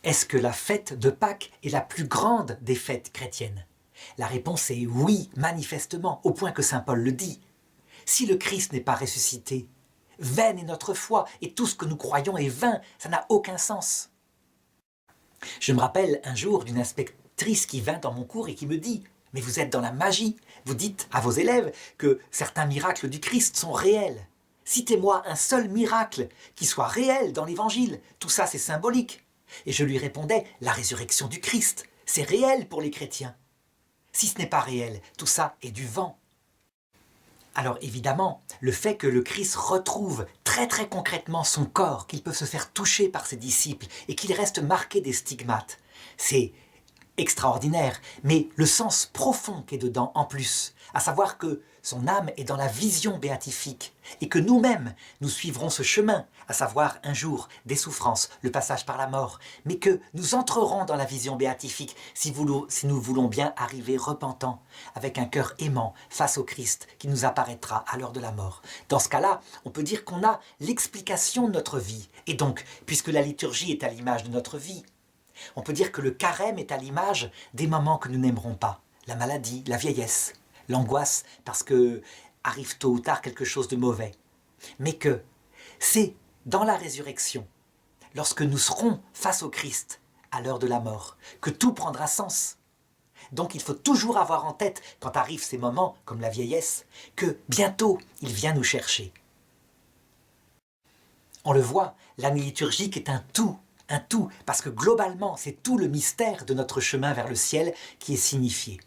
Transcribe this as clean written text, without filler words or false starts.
Est-ce que la fête de Pâques est la plus grande des fêtes chrétiennes? La réponse est oui, manifestement, au point que saint Paul le dit. Si le Christ n'est pas ressuscité, vaine est notre foi, et tout ce que nous croyons est vain, ça n'a aucun sens. Je me rappelle un jour d'une inspectrice qui vint dans mon cours et qui me dit « Mais vous êtes dans la magie, vous dites à vos élèves que certains miracles du Christ sont réels. Citez-moi un seul miracle qui soit réel dans l'Évangile, tout ça c'est symbolique. » Et je lui répondais « La résurrection du Christ, c'est réel pour les chrétiens. Si ce n'est pas réel, tout ça est du vent. » Alors évidemment, le fait que le Christ retrouve très concrètement son corps, qu'il peut se faire toucher par ses disciples et qu'il reste marqué des stigmates, c'est extraordinaire, mais le sens profond qui est dedans en plus, à savoir que son âme est dans la vision béatifique et que nous-mêmes, nous suivrons ce chemin, à savoir un jour des souffrances, le passage par la mort, mais que nous entrerons dans la vision béatifique si nous voulons bien arriver repentants, avec un cœur aimant face au Christ qui nous apparaîtra à l'heure de la mort. Dans ce cas-là, on peut dire qu'on a l'explication de notre vie, et donc, puisque la liturgie est à l'image de notre vie, on peut dire que le carême est à l'image des moments que nous n'aimerons pas, la maladie, la vieillesse, l'angoisse parce que arrive tôt ou tard quelque chose de mauvais. Mais que c'est dans la résurrection, lorsque nous serons face au Christ à l'heure de la mort, que tout prendra sens. Donc il faut toujours avoir en tête, quand arrivent ces moments, comme la vieillesse, que bientôt il vient nous chercher. On le voit, l'année liturgique est un tout, parce que globalement, c'est tout le mystère de notre chemin vers le ciel qui est signifié.